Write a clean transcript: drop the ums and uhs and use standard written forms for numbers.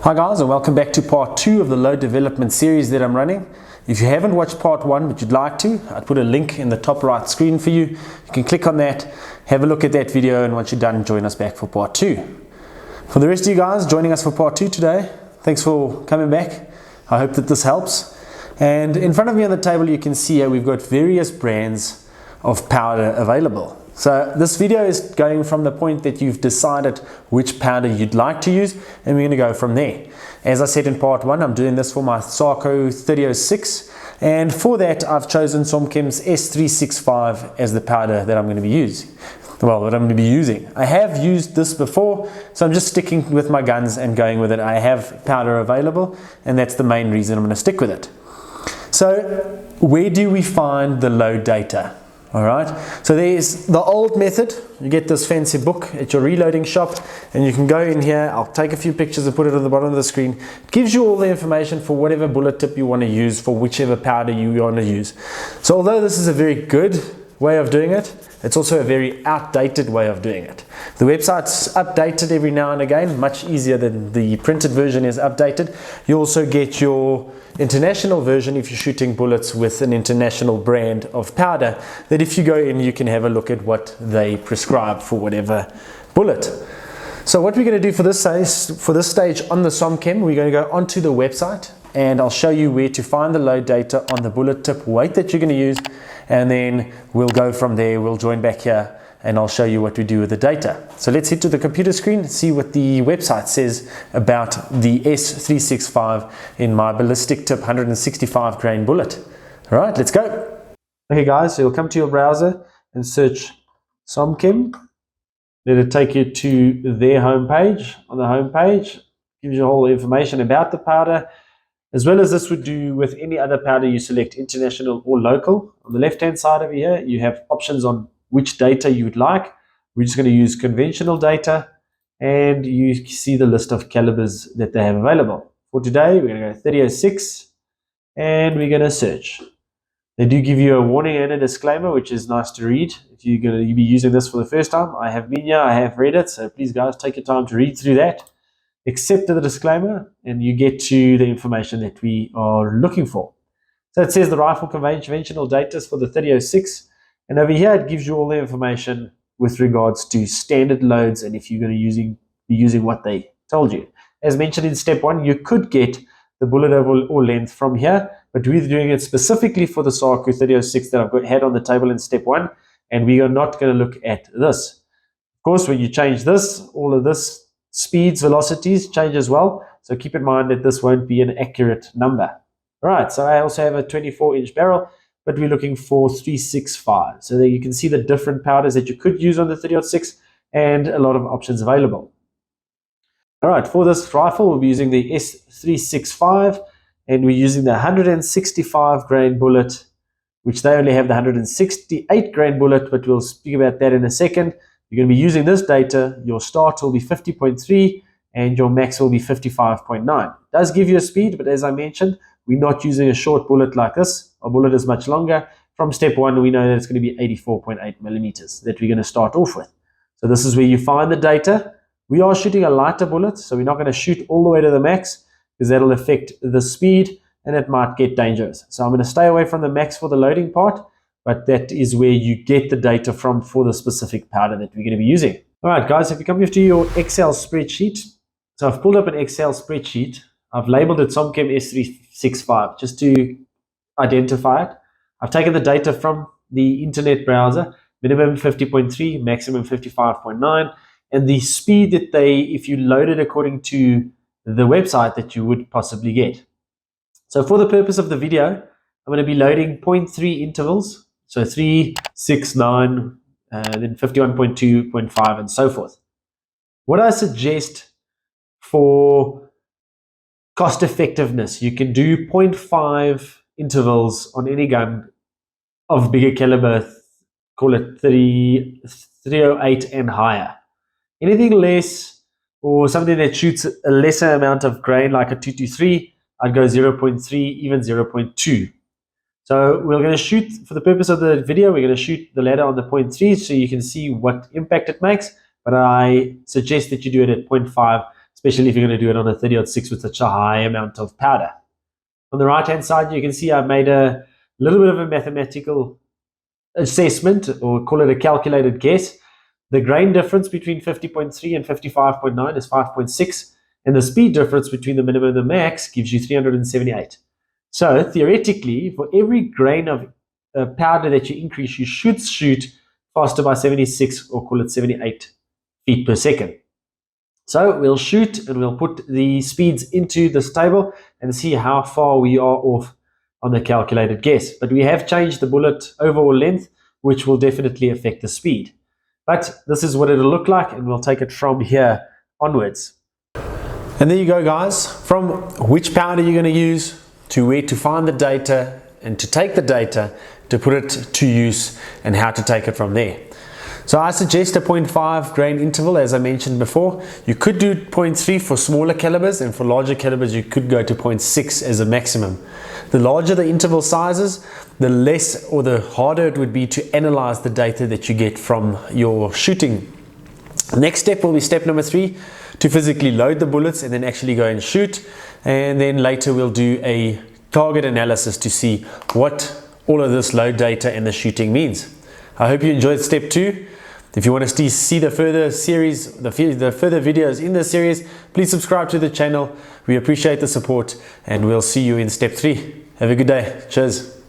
Hi guys, and welcome back to part 2 of the load development series that I'm running. If you haven't watched part 1 but you'd like to, I'd put a link in the top right screen for you. You can click on that, have a look at that video, and once you're done, join us back for part 2. For the rest of you guys joining us for part 2 today, thanks for coming back. I hope that this helps. And in front of me on the table you can see here we've got various brands of powder available. So this video is going from the point that you've decided which powder you'd like to use, and we're going to go from there. As I said in part 1, I'm doing this for my Sarco 3006, and for that I've chosen Somchem's S365 as the powder that I'm going to be using. I have used this before, so I'm just sticking with my guns and going with it. I have powder available, and that's the main reason I'm going to stick with it. So where do we find the load data? Alright, so there's the old method. You get this fancy book at your reloading shop and you can go in here. I'll take a few pictures and put it at the bottom of the screen. It gives you all the information for whatever bullet tip you want to use for whichever powder you want to use. So although this is a very good way of doing it, it's also a very outdated way of doing it. The website's updated every now and again, much easier than the printed version is updated. You also get your international version if you're shooting bullets with an international brand of powder, that if you go in you can have a look at what they prescribe for whatever bullet. So what we're going to do for this stage on the Somchem, we're going to go onto the website and I'll show you where to find the load data on the bullet tip weight that you're going to use, and then we'll go from there. We'll join back here and I'll show you what we do with the data. So let's head to the computer screen and see what the website says about the S365 in my ballistic tip 165 grain bullet. All right, let's go. Okay guys, so you'll come to your browser and search Somchem. Let it take you to their homepage. On the homepage, gives you all the information about the powder, as well as this would do with any other powder you select, international or local. On the left-hand side over here, you have options on which data you would like. We're just going to use conventional data, and you see the list of calibers that they have available. For today, we're going to go 3006, and we're going to search. They do give you a warning and a disclaimer, which is nice to read. If you're going to be using this for the first time, I have been here, I have read it, so please guys, take your time to read through that. Accept the disclaimer, and you get to the information that we are looking for. So it says the rifle conventional data is for the 3006, and over here it gives you all the information with regards to standard loads and if you're going to be using what they told you. As mentioned in step 1, you could get the bullet oval or length from here, but we're doing it specifically for the Sarco 3006 that I've had on the table in step 1, and we are not going to look at this. Of course, when you change this, all of this speeds, velocities change as well, so keep in mind that this won't be an accurate number. All right, so I also have a 24-inch barrel, but we're looking for 365. So there you can see the different powders that you could use on the 3006 and a lot of options available. All right, for this rifle, we'll be using the S365, and we're using the 165 grain bullet, which they only have the 168 grain bullet, but we'll speak about that in a second. You're going to be using this data. Your start will be 50.3 and your max will be 55.9. It does give you a speed, but as I mentioned, we're not using a short bullet like this. Our bullet is much longer. From step 1, we know that it's going to be 84.8 millimeters that we're going to start off with. So this is where you find the data. We are shooting a lighter bullet, so we're not going to shoot all the way to the max because that'll affect the speed and it might get dangerous. So I'm going to stay away from the max for the loading part, but that is where you get the data from for the specific powder that we're going to be using. All right, guys, if you come here to your Excel spreadsheet, so I've pulled up an Excel spreadsheet. I've labeled it Somchem S365 just to identify it. I've taken the data from the internet browser, minimum 50.3, maximum 55.9, and the speed that if you load it according to the website that you would possibly get. So for the purpose of the video, I'm going to be loading 0.3 intervals, so 3, 6, 9, then 51.2, 0.5, and so forth. What I suggest for cost effectiveness, you can do 0.5 intervals on any gun of bigger caliber, call it 308 and higher. Anything less, or something that shoots a lesser amount of grain like a 223, I'd go 0.3, even 0.2. So we're going to shoot, for the purpose of the video, we're going to shoot the ladder on the 0.3 so you can see what impact it makes, but I suggest that you do it at 0.5 especially if you're going to do it on a 30-06 with such a high amount of powder. On the right-hand side, you can see I've made a little bit of a mathematical assessment, or call it a calculated guess. The grain difference between 50.3 and 55.9 is 5.6, and the speed difference between the minimum and the max gives you 378. So theoretically, for every grain of powder that you increase, you should shoot faster by 76, or call it 78 feet per second. So we'll shoot and we'll put the speeds into this table and see how far we are off on the calculated guess. But we have changed the bullet overall length, which will definitely affect the speed. But this is what it'll look like, and we'll take it from here onwards. And there you go, guys. From which powder you're going to use, to where to find the data, and to take the data, to put it to use, and how to take it from there. So I suggest a 0.5 grain interval, as I mentioned before. You could do 0.3 for smaller calibers, and for larger calibers you could go to 0.6 as a maximum. The larger the interval sizes, the less or the harder it would be to analyze the data that you get from your shooting. Next step will be step number 3, to physically load the bullets and then actually go and shoot. And then later we'll do a target analysis to see what all of this load data and the shooting means. I hope you enjoyed step 2. If you want to see the further series, the further videos in this series, please subscribe to the channel. We appreciate the support, and we'll see you in step 3. Have a good day. Cheers.